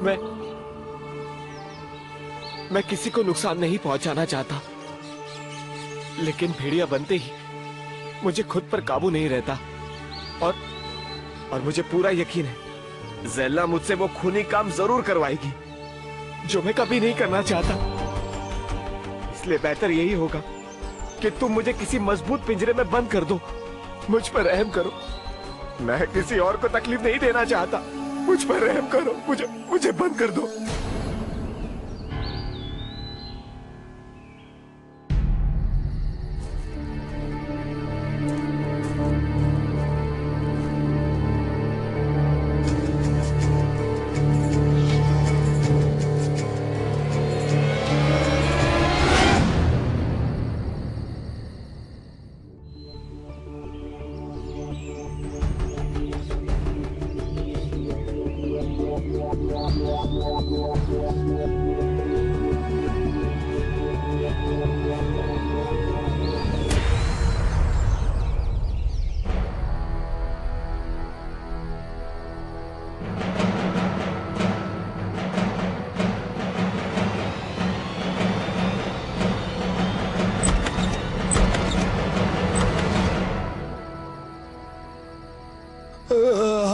मैं मैं किसी को नुकसान नहीं पहुंचाना चाहता, लेकिन भेड़िया बनते ही मुझे खुद पर काबू नहीं रहता। और मुझे पूरा यकीन है ज़ैला मुझसे वो खूनी काम जरूर करवाएगी जो मैं कभी नहीं करना चाहता। इसलिए बेहतर यही होगा कि तुम मुझे किसी मजबूत पिंजरे में बंद कर दो। मुझ पर रहम करो, मैं किसी और को तकलीफ नहीं देना चाहता। मुझ पर रहम करो, मुझे बंद कर दो।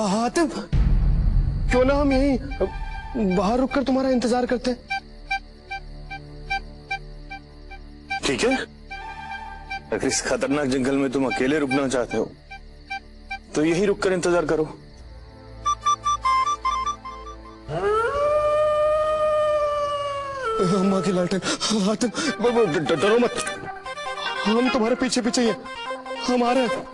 हातिम, क्यों ना हम यहीं बाहर रुककर तुम्हारा इंतजार करते हैं? ठीक है, अगर इस खतरनाक जंगल में तुम अकेले रुकना चाहते हो तो यहीं रुककर इंतजार करो। अम्मा की लालटेन। हातिम, डरो मत, हम तुम्हारे पीछे पीछे ही हैं, हम आ रहे हैं।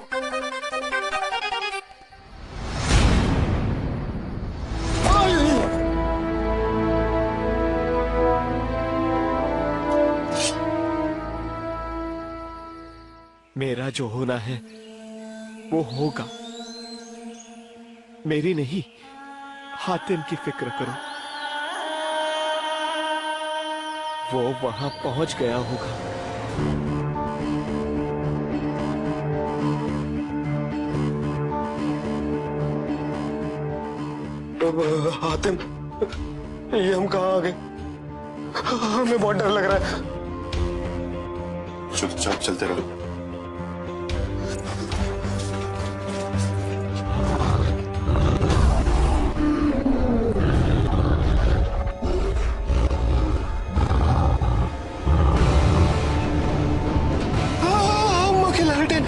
मेरा जो होना है वो होगा। मेरी नहीं, हातिम की फिक्र करो। वो वहां पहुंच गया होगा। हातिम, ये हम कहाँ आ गए? हमें बहुत डर लग रहा है। चुपचाप चलते रहो। अम्मा की लालटेन।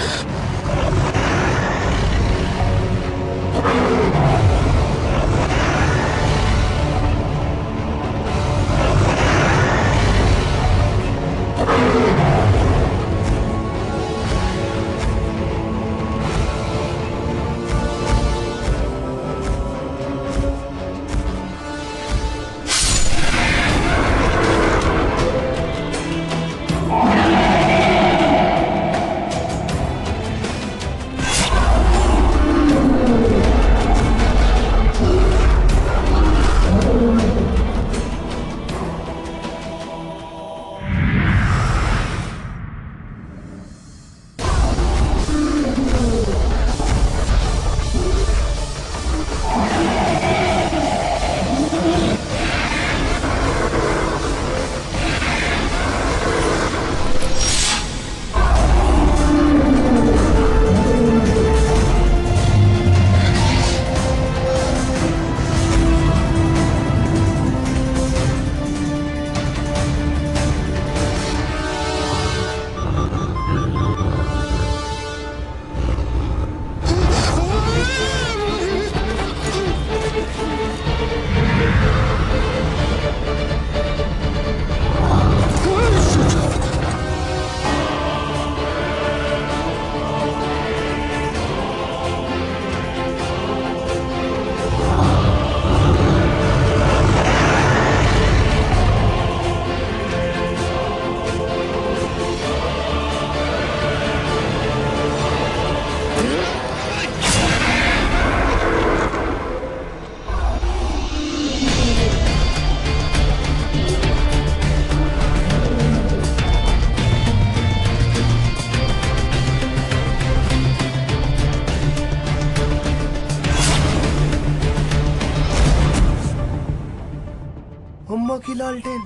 लालटेन।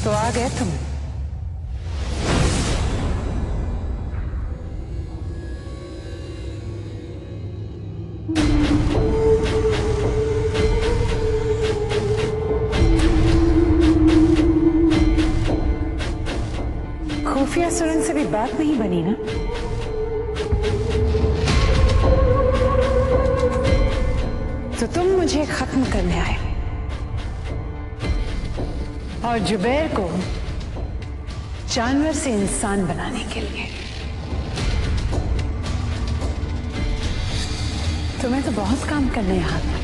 तो आ गए तुम। खुफिया सुरंग से भी बात नहीं बनी ना? तो तुम मुझे खत्म करने आए और जुबैर को जानवर से इंसान बनाने के लिए। तुम्हें तो बहुत काम करने हैं हाथ में,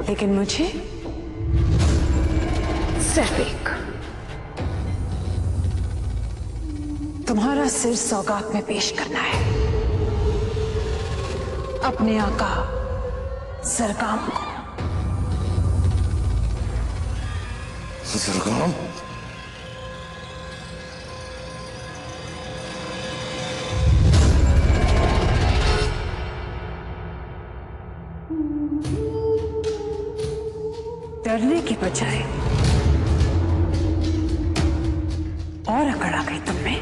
लेकिन मुझे सिर्फ एक। तुम्हारा सिर सौगात में पेश करना है अपने आका सरगाम को। सरगाम? डरने की बजाय और अकड़ आ गई तुम में।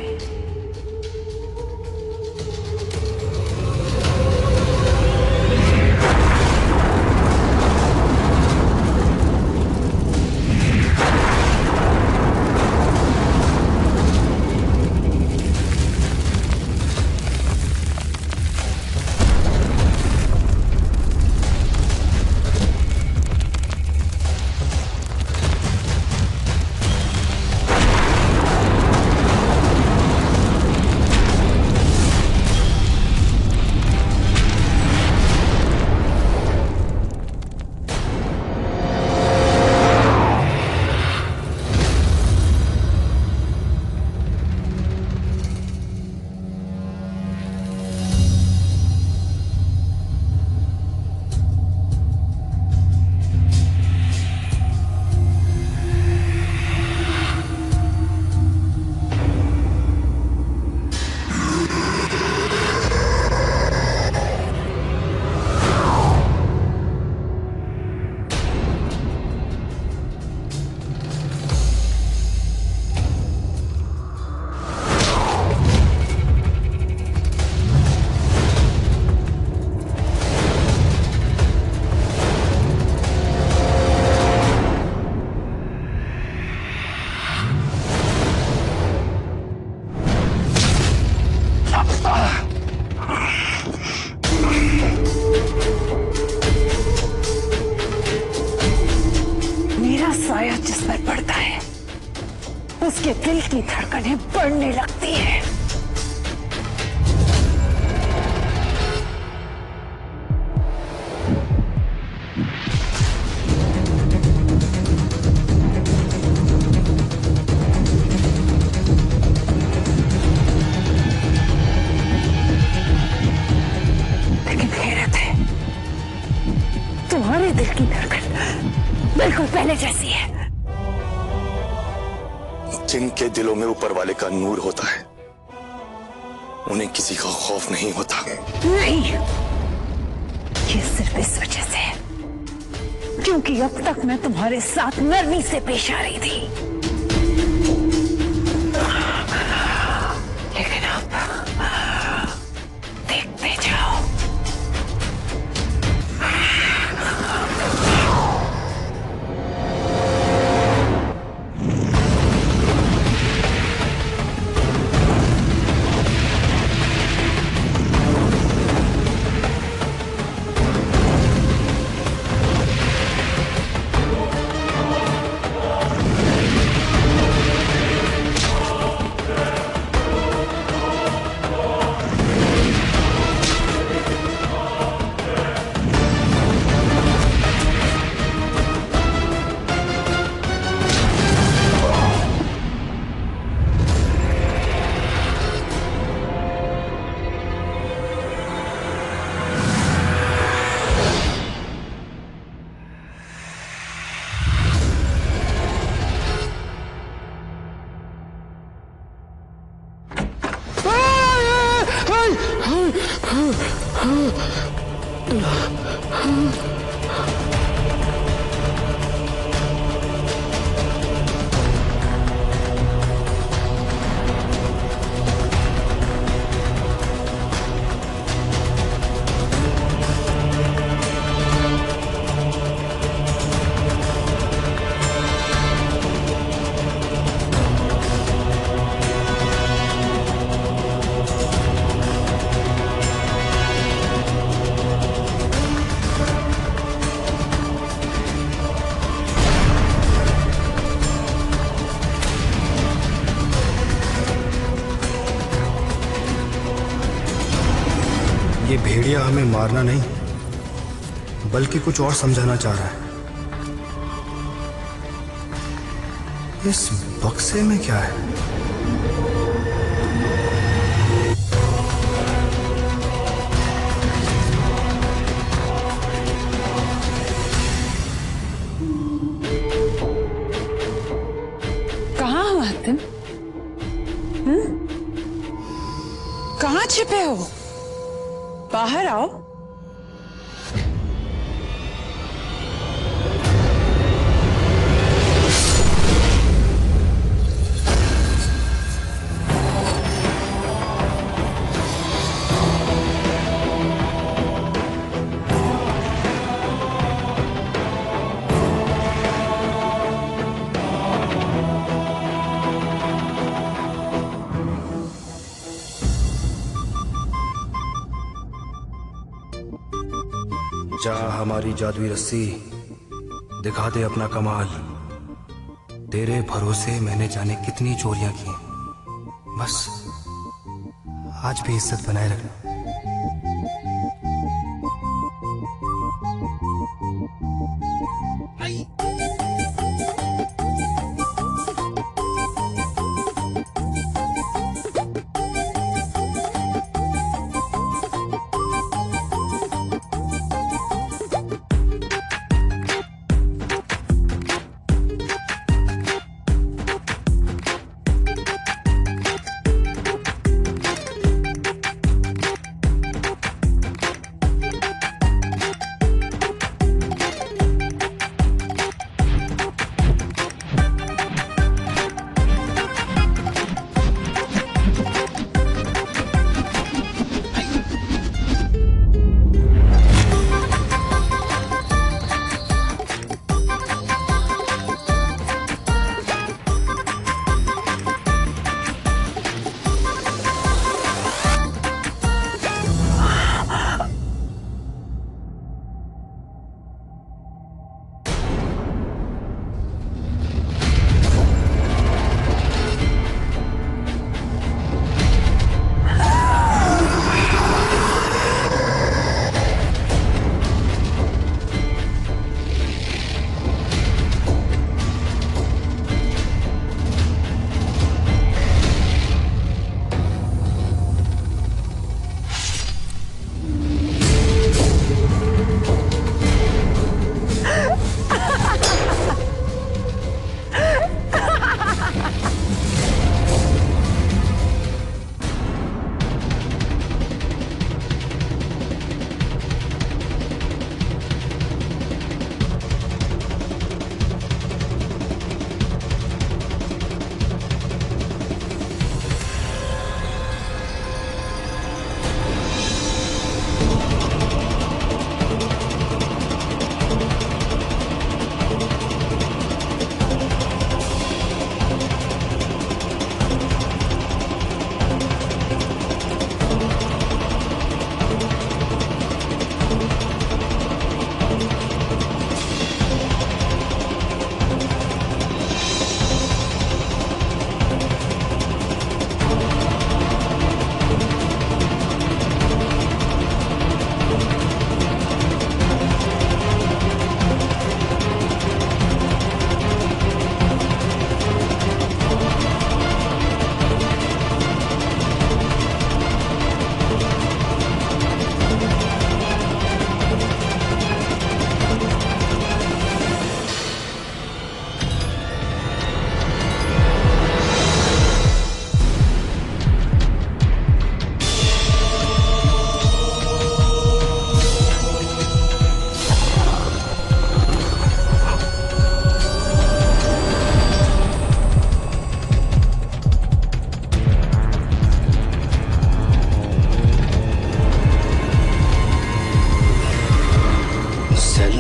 जिस पर पड़ता है उसके दिल की धड़कनें बढ़ने लगती है। लेकिन हैरत है, तुम्हारे दिल की धड़कन बिल्कुल पहले जैसी है। जिनके दिलों में ऊपर वाले का नूर होता है उन्हें किसी का खौफ नहीं होता। नहीं, ये सिर्फ इस वजह से है क्योंकि अब तक मैं तुम्हारे साथ नरमी से पेश आ रही थी, लेकिन अब देखते जाओ। ये भेड़िया हमें मारना नहीं बल्कि कुछ और समझाना चाह रहा है। इस बक्से में क्या है? कहाँ हो हातिम? कहाँ छिपे हो? बाहर आओ। जा हमारी जादुई रस्सी, दिखा दे अपना कमाल। तेरे भरोसे मैंने जाने कितनी चोरियां की, बस आज भी इज्जत बनाए रखना।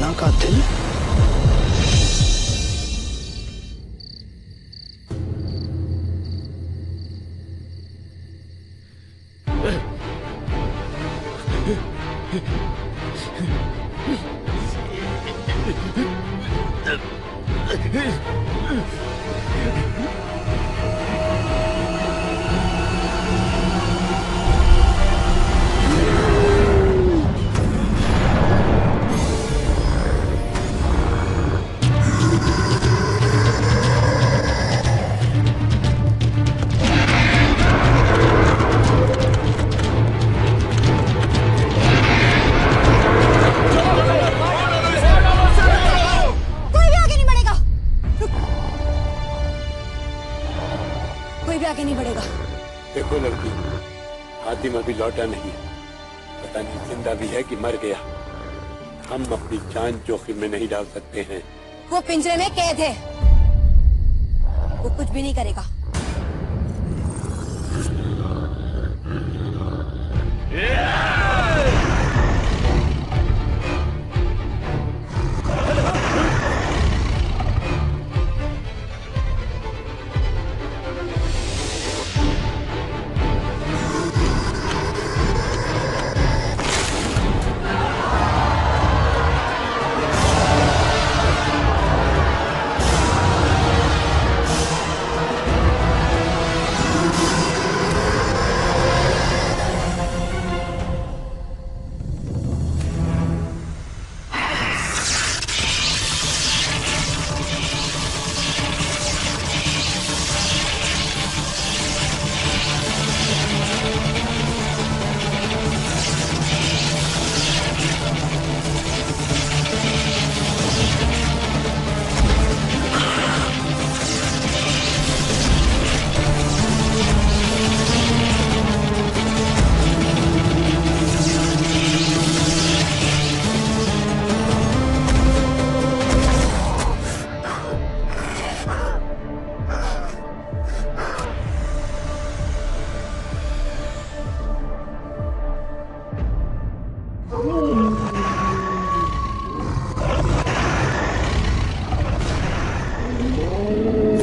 ज़ेल्ला का दिल? कोई भी आगे नहीं बढ़ेगा। रुक। कोई भी आगे नहीं बढ़ेगा। देखो लड़की, हातिम अभी लौटा नहीं, पता नहीं जिंदा भी है कि मर गया। हम अपनी जान जोखिम में नहीं डाल सकते हैं। वो पिंजरे में कैद है, वो कुछ भी नहीं करेगा।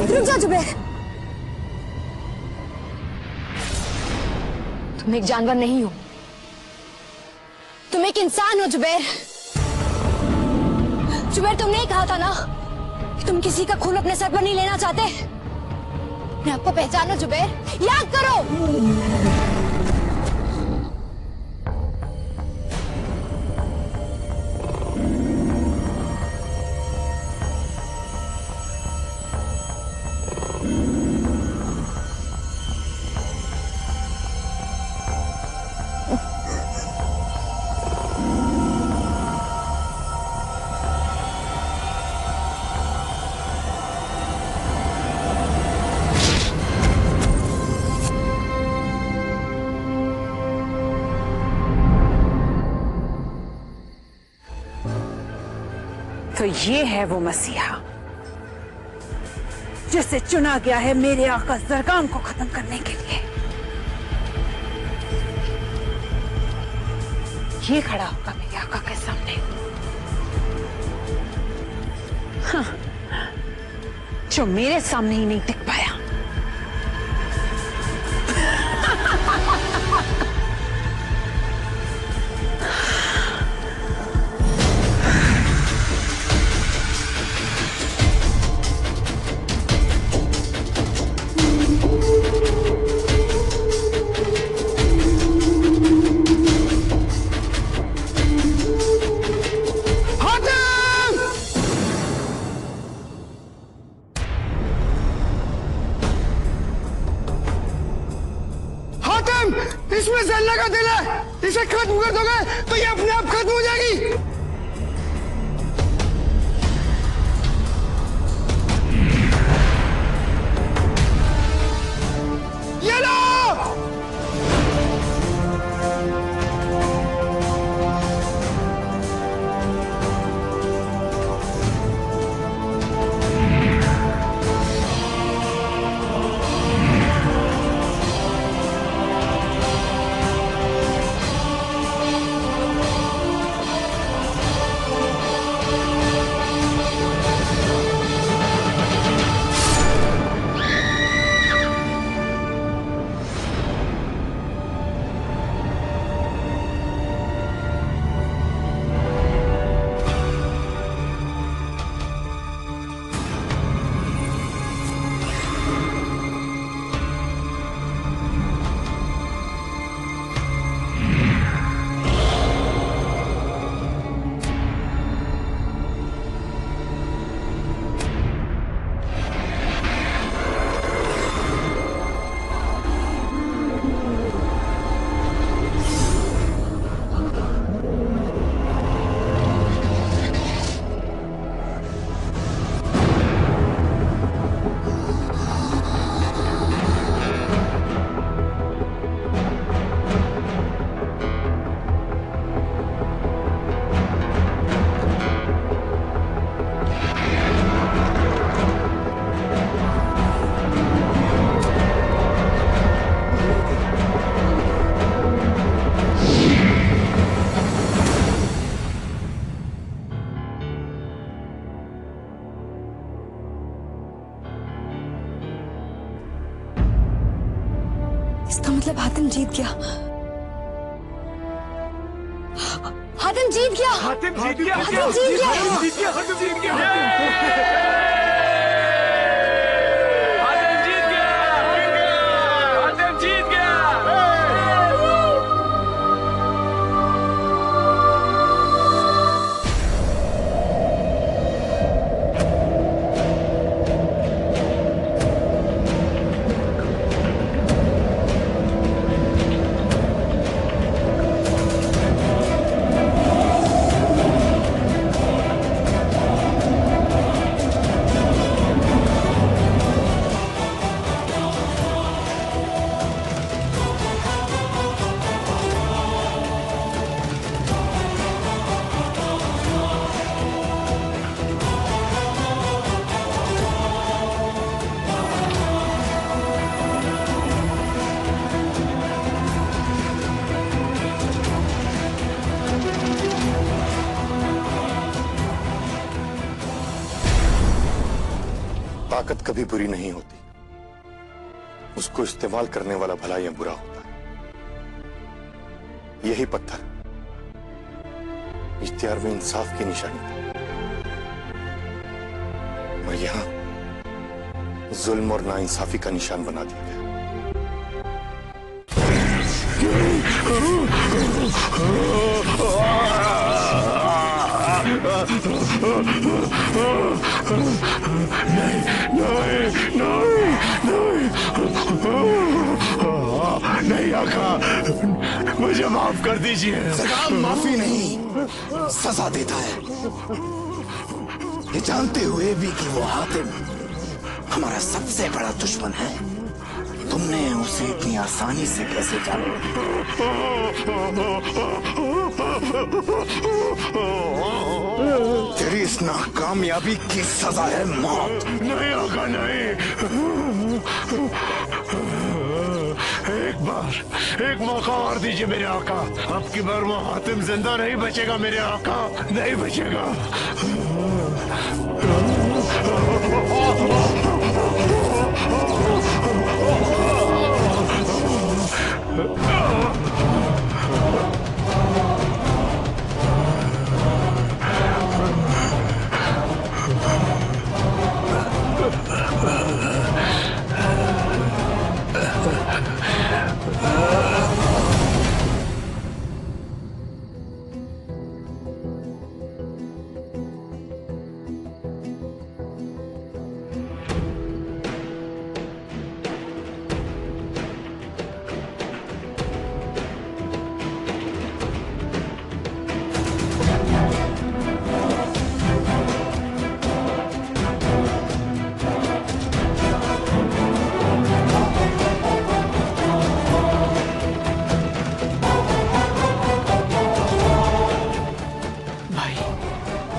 रुक जा जुबैर, तुम एक जानवर नहीं हो, तुम एक इंसान हो जुबैर। जुबैर, तुमने ही कहा था ना कि तुम किसी का खून अपने सर पर नहीं लेना चाहते। मैं आपको पहचानो जुबैर, याद करो। तो ये है वो मसीहा जिसे चुना गया है मेरे आका जरगान को खत्म करने के लिए। ये खड़ा होगा मेरे आका के सामने। हाँ, जो मेरे सामने ही नहीं टिक पाया। इसमें ज़ेल्ला का दिल है, इसे खत्म कर दोगे तो ये अपने आप खत्म हो जाएगी। ये लो। इसका मतलब हातिम जीत गया। हातिम जीत गया। हातिम जीत गया। हातिम जीत गया। हातिम जीत गया। हातिम जीत गया। हातिम जीत गया। ताकत कभी बुरी नहीं होती, उसको इस्तेमाल करने वाला भला या बुरा होता है। यही पत्थर इश्तिहार में इंसाफ की निशानी थी, और यहां जुल्म और नाइंसाफी का निशान बना दिया गया। नहीं आका, मुझे माफ कर दीजिए। सजा माफी नहीं, सजा देता है। ये जानते हुए भी कि वो हातिम हमारा सबसे बड़ा दुश्मन है, तुमने उसे इतनी आसानी से कैसे जाना? तेरी इस नाकामयाबी की सजा है मौत। नहीं आका, नहीं। एक मौका और दीजिए मेरे आका। अब की बार वो हातिम जिंदा नहीं बचेगा मेरे आका, नहीं बचेगा।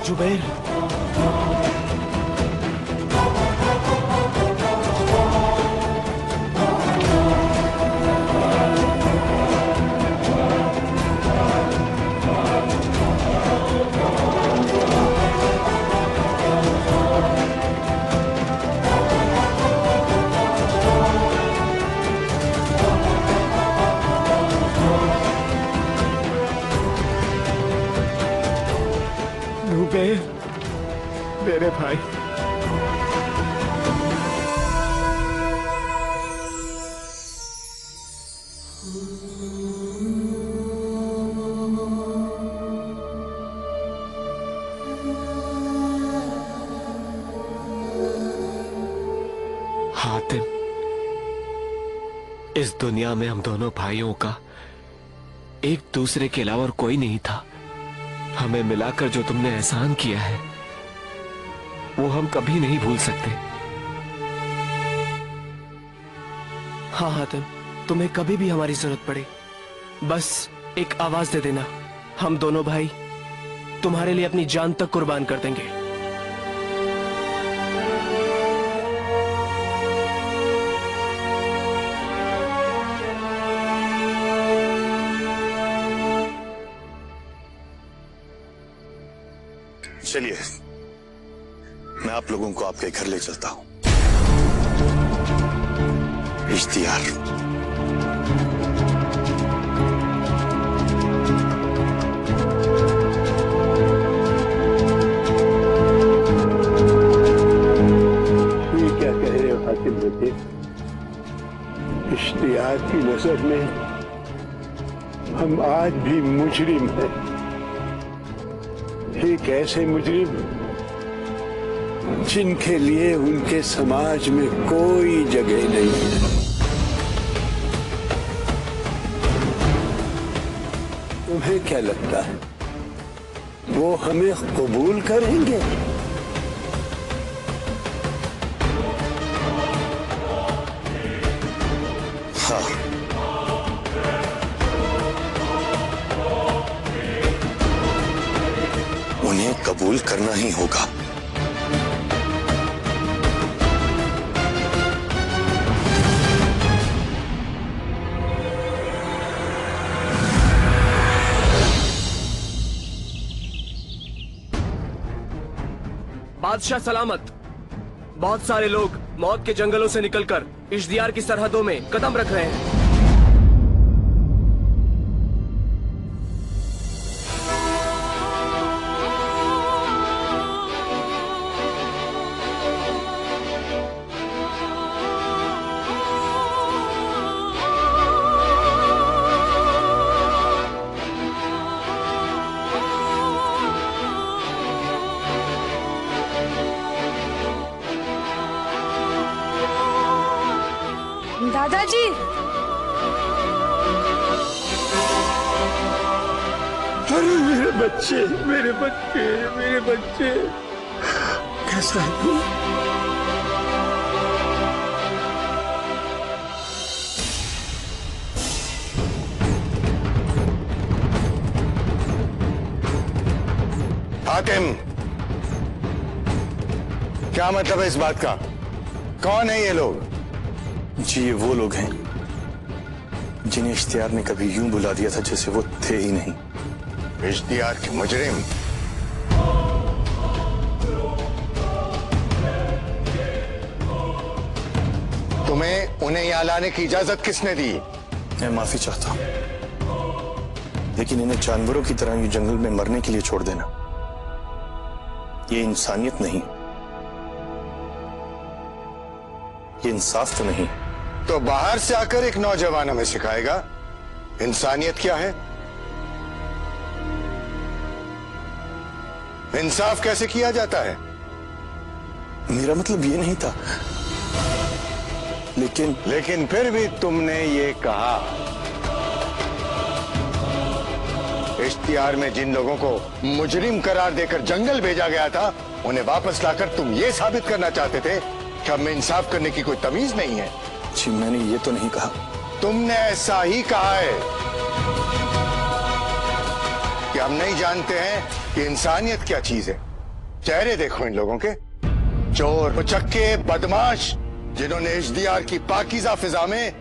जुबैर, जुबैर, मेरे भाई। हातिम, इस दुनिया में हम दोनों भाइयों का एक दूसरे के अलावा और कोई नहीं था। हमें मिलाकर जो तुमने एहसान किया है वो हम कभी नहीं भूल सकते। हाँ हातिम, तुम्हें कभी भी हमारी जरूरत पड़े बस एक आवाज दे देना, हम दोनों भाई तुम्हारे लिए अपनी जान तक कुर्बान कर देंगे। चलिए, मैं आप लोगों को आपके घर ले चलता हूं। इश्तिहार आज भी मुजरिम है। एक ऐसे मुजरिम जिनके लिए उनके समाज में कोई जगह नहीं है। तुम्हें क्या लगता है वो हमें कबूल करेंगे? हाँ, उन्हें कबूल करना ही होगा। बादशाह सलामत। बहुत सारे लोग मौत के जंगलों से निकलकर इश्तियार की सरहदों में कदम रख रहे हैं। दादाजी, अरे मेरे बच्चे, मेरे बच्चे, मेरे बच्चे, कैसा है तू? हातिम, क्या मतलब है इस बात का? कौन है ये लोग? जी, ये वो लोग हैं जिन्हें इश्तियार ने कभी यूं बुला दिया था जैसे वो थे ही नहीं। इश्तियार के मुजरिम? तुम्हें उन्हें यहां लाने की इजाजत किसने दी? मैं माफी चाहता हूं, लेकिन इन्हें जानवरों की तरह ये जंगल में मरने के लिए छोड़ देना, ये इंसानियत नहीं, ये इंसाफ तो नहीं। तो बाहर से आकर एक नौजवान हमें सिखाएगा इंसानियत क्या है, इंसाफ कैसे किया जाता है? मेरा मतलब ये नहीं था, लेकिन फिर भी तुमने ये कहा। इश्तियार में जिन लोगों को मुजरिम करार देकर जंगल भेजा गया था, उन्हें वापस लाकर तुम ये साबित करना चाहते थे कि हमें इंसाफ करने की कोई तमीज नहीं है। जी, मैंने ये तो नहीं कहा। तुमने ऐसा ही कहा है कि हम नहीं जानते हैं कि इंसानियत क्या चीज है। चेहरे देखो इन लोगों के, चोर, उचक्के, बदमाश, जिन्होंने इश्तियार की पाकीज़ा फिजा में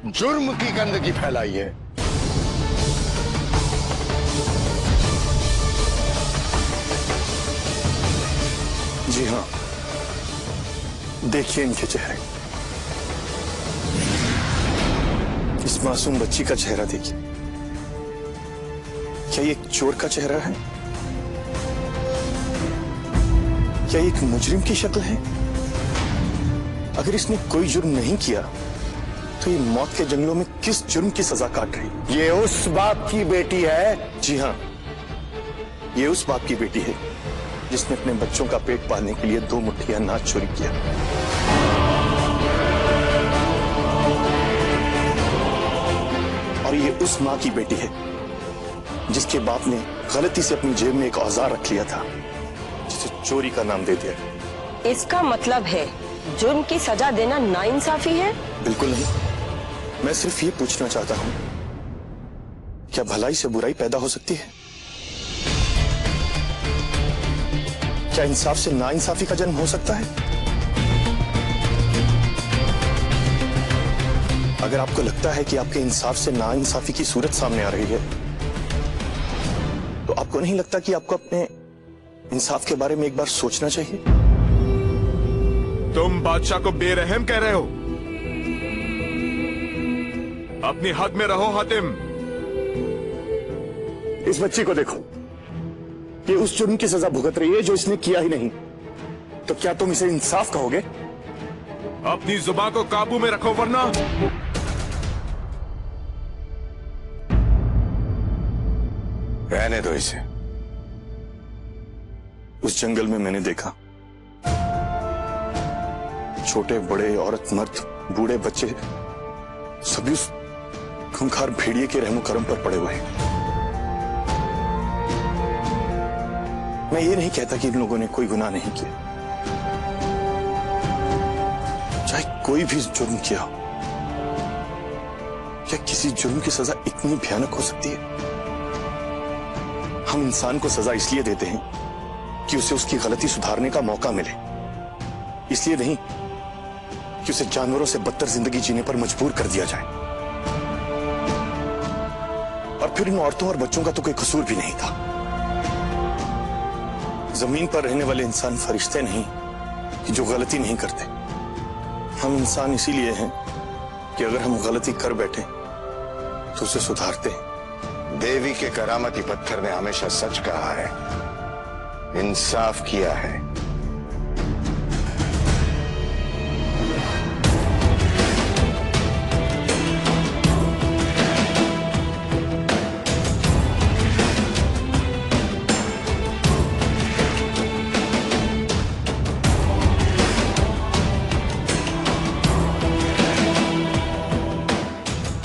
जुर्म की गंदगी फैलाई है। जी हाँ, देखिए इनके चेहरे, इस मासूम बच्ची का चेहरा देखिए। क्या ये एक चोर का चेहरा है? क्या ये एक मुजरिम की शक्ल है? अगर इसने कोई जुर्म नहीं किया तो ये मौत के जंगलों में किस जुर्म की सजा काट रही? ये उस बाप की बेटी है। जी हाँ, ये उस बाप की बेटी है जिसने अपने बच्चों का पेट पालने के लिए 2 मुट्ठी अनाज चोरी किया। और ये उस मां की बेटी है जिसके बाप ने गलती से अपनी जेब में एक औजार रख लिया था जिसे चोरी का नाम दे दिया। इसका मतलब है जुर्म की सजा देना नाइंसाफी है? बिल्कुल नहीं, मैं सिर्फ ये पूछना चाहता हूं, क्या भलाई से बुराई पैदा हो सकती है? क्या इंसाफ से नाइंसाफी का जन्म हो सकता है? अगर आपको लगता है कि आपके इंसाफ से नाइंसाफी की सूरत सामने आ रही है, तो आपको नहीं लगता कि आपको अपने इंसाफ के बारे में एक बार सोचना चाहिए? तुम बादशाह को बेरहम कह रहे हो। अपनी हद में रहो हातिम। इस बच्ची को देखो, ये उस जुर्म की सजा भुगत रही है जो इसने किया ही नहीं। तो क्या तुम इसे इंसाफ कहोगे? अपनी जुबान को काबू में रखो, वरना उस जंगल में मैंने देखा छोटे बड़े, औरत मर्द, बूढ़े बच्चे सभी उस खूंखार भेड़िए के रहमो करम पर पड़े हुए हैं। मैं ये नहीं कहता कि इन लोगों ने कोई गुनाह नहीं किया, चाहे कोई भी जुर्म किया हो, क्या किसी जुर्म की सजा इतनी भयानक हो सकती है? हम इंसान को सजा इसलिए देते हैं कि उसे उसकी गलती सुधारने का मौका मिले, इसलिए नहीं कि उसे जानवरों से बदतर जिंदगी जीने पर मजबूर कर दिया जाए। और फिर इन औरतों और बच्चों का तो कोई कसूर भी नहीं था। जमीन पर रहने वाले इंसान फरिश्ते नहीं कि जो गलती नहीं करते। हम इंसान इसीलिए हैं कि अगर हम गलती कर बैठे तो उसे सुधारते हैं। देवी के करामती पत्थर ने हमेशा सच कहा है, इंसाफ किया है।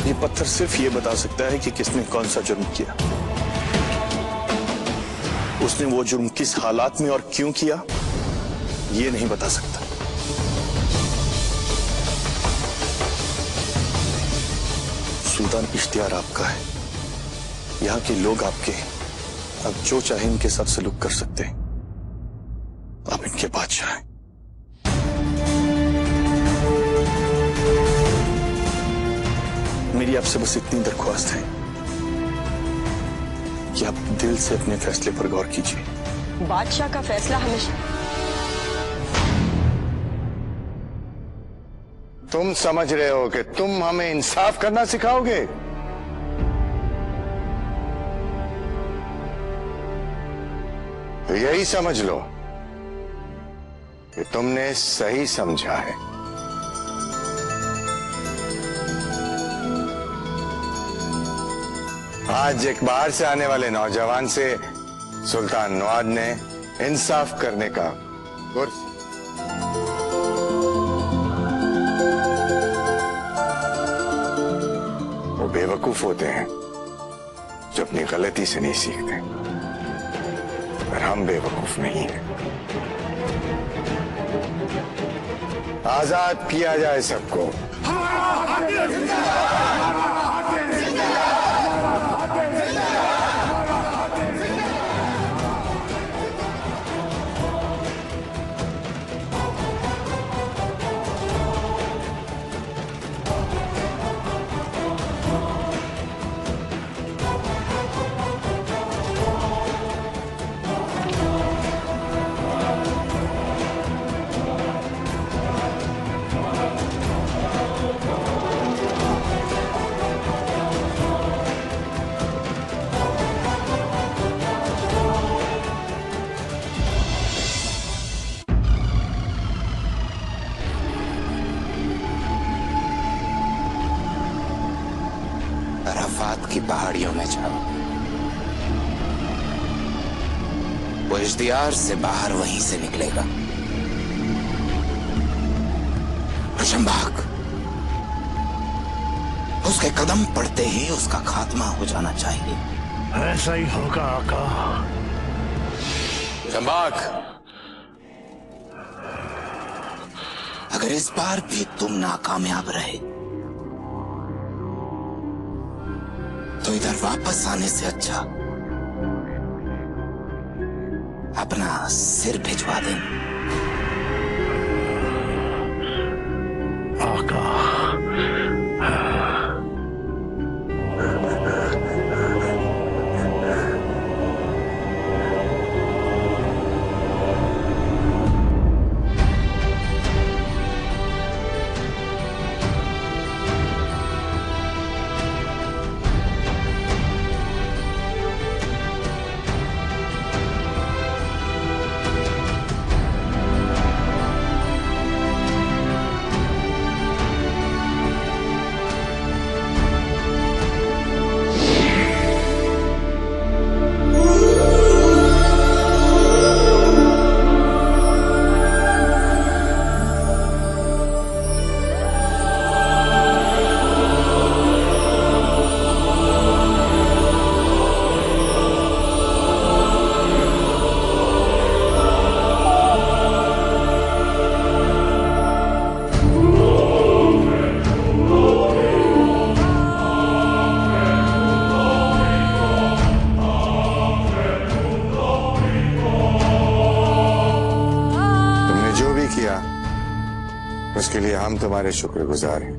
ये पत्थर सिर्फ ये बता सकता है कि किसने कौन सा जुर्म किया। उसने वो जुर्म किस हालात में और क्यों किया, ये नहीं बता सकता। सुल्तान इश्तियार आपका है, यहां के लोग आपके, अब जो चाहे इनके साथ सलूक कर सकते हैं। आप इनके बादशाह हैं। मेरी आपसे बस इतनी दरख्वास्त है कि आप दिल से अपने फैसले पर गौर कीजिए। बादशाह का फैसला हमेशा। तुम समझ रहे हो कि तुम हमें इंसाफ करना सिखाओगे? तो यही समझ लो कि तुमने सही समझा है। आज एक बाहर से आने वाले नौजवान से सुल्तान नवाज ने इंसाफ करने का गुर्ज। वो बेवकूफ होते हैं जो अपनी गलती से नहीं सीखते, पर हम बेवकूफ नहीं हैं। आजाद किया जाए सबको। अराफात की पहाड़ियों में जाओ, वो इश्तियार से बाहर वहीं से निकलेगा। रोशनबाग, उसके कदम पड़ते ही उसका खात्मा हो जाना चाहिए। ऐसा ही होगा आका। रोशनबाग, अगर इस बार भी तुम नाकामयाब रहे तो इधर वापस आने से अच्छा अपना सिर भिजवा दें। आका, उसके लिए हम तुम्हारे शुक्रगुजार हैं।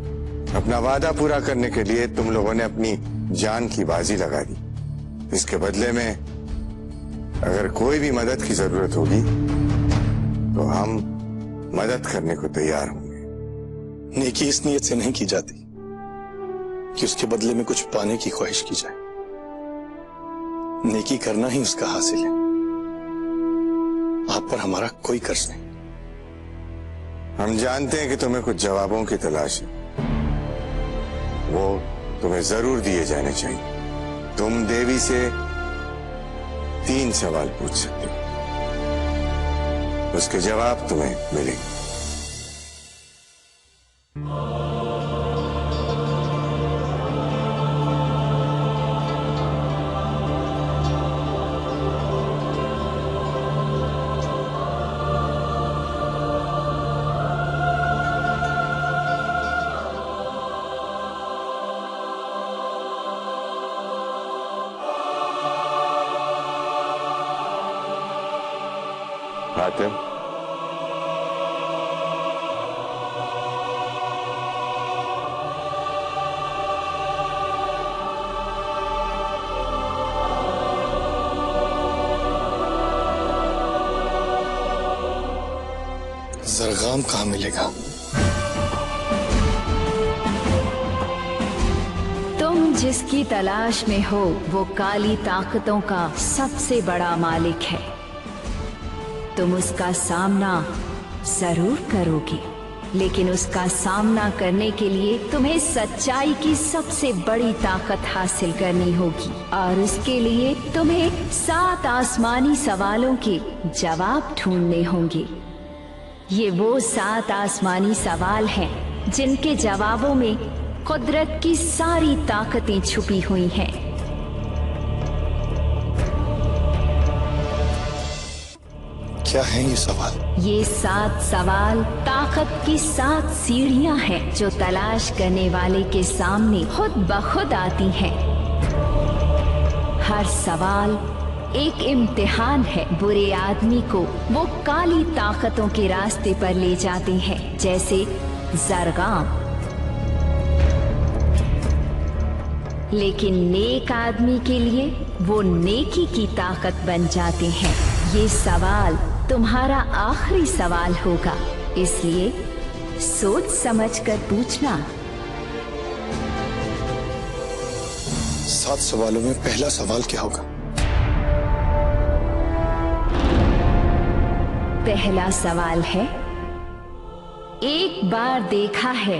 अपना वादा पूरा करने के लिए तुम लोगों ने अपनी जान की बाजी लगा दी। इसके बदले में अगर कोई भी मदद की जरूरत होगी तो हम मदद करने को तैयार होंगे। नेकी इस नीयत से नहीं की जाती कि उसके बदले में कुछ पाने की ख्वाहिश की जाए। नेकी करना ही उसका हासिल है। आप पर हमारा कोई कर्ज नहीं। हम जानते हैं कि तुम्हें कुछ जवाबों की तलाश है, वो तुम्हें जरूर दिए जाने चाहिए। तुम देवी से 3 सवाल पूछ सकते हो, उसके जवाब तुम्हें मिलेंगे। हातिम, जरगाम कहाँ मिलेगा? तुम जिसकी तलाश में हो वो काली ताकतों का सबसे बड़ा मालिक है। तुम उसका सामना जरूर करोगे, लेकिन उसका सामना करने के लिए तुम्हें सच्चाई की सबसे बड़ी ताकत हासिल करनी होगी, और उसके लिए तुम्हें 7 आसमानी सवालों के जवाब ढूंढने होंगे। ये वो 7 आसमानी सवाल हैं जिनके जवाबों में कुदरत की सारी ताकतें छुपी हुई हैं। क्या है ये सवाल? ये 7 सवाल ताकत की 7 सीढ़ियां हैं जो तलाश करने वाले के सामने खुद ब खुद आती हैं। हर सवाल एक इम्तिहान है। बुरे आदमी को वो काली ताकतों के रास्ते पर ले जाते हैं, जैसे जरगाम। लेकिन नेक आदमी के लिए वो नेकी की ताकत बन जाते हैं। ये सवाल तुम्हारा आखिरी सवाल होगा, इसलिए सोच समझकर पूछना। 7 सवालों में पहला सवाल क्या होगा? पहला सवाल है, एक बार देखा है,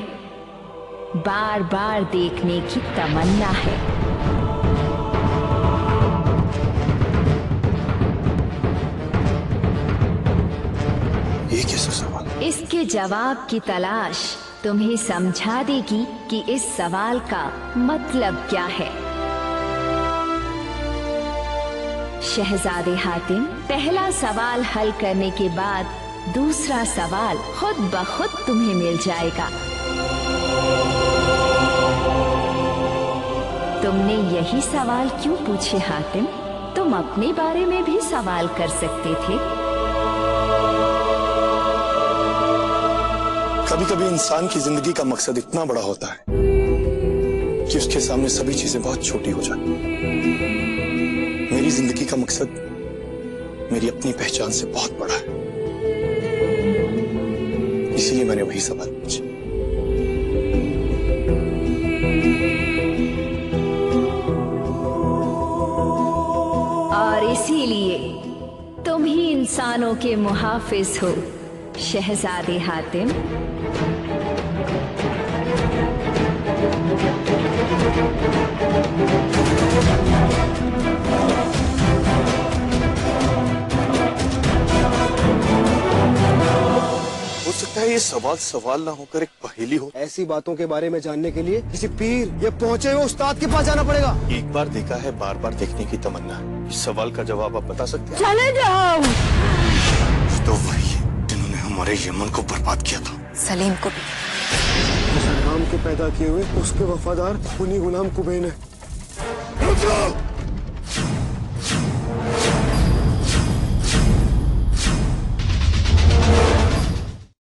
बार बार देखने की तमन्ना है। ये कैसा सवाल? इसके जवाब की तलाश तुम्हें समझा देगी कि इस सवाल का मतलब क्या है। शहजादे हातिम, पहला सवाल हल करने के बाद दूसरा सवाल खुद ब खुद तुम्हें मिल जाएगा। तुमने यही सवाल क्यों पूछे हातिम? तुम अपने बारे में भी सवाल कर सकते थे। कभी कभी इंसान की जिंदगी का मकसद इतना बड़ा होता है कि उसके सामने सभी चीजें बहुत छोटी हो जाती। मेरी जिंदगी का मकसद मेरी अपनी पहचान से बहुत बड़ा है, इसीलिए मैंने वही सवाल पूछे। और इसीलिए तुम ही इंसानों के मुहाफिज हो, शहजादे हातिम। हो सकता है ये सवाल ना होकर एक पहेली हो। ऐसी बातों के बारे में जानने के लिए किसी पीर या पहुंचे हुए उस्ताद के पास जाना पड़ेगा। एक बार देखा है, बार बार देखने की तमन्ना है। इस सवाल का जवाब आप बता सकते हैं? चले जाओ। तो वही है जिन्होंने हमारे यमन को बर्बाद किया था। सलीम को भी। सलमान के पैदा किए हुए उसके वफादार उन्हीं गुलाम कुबैन है।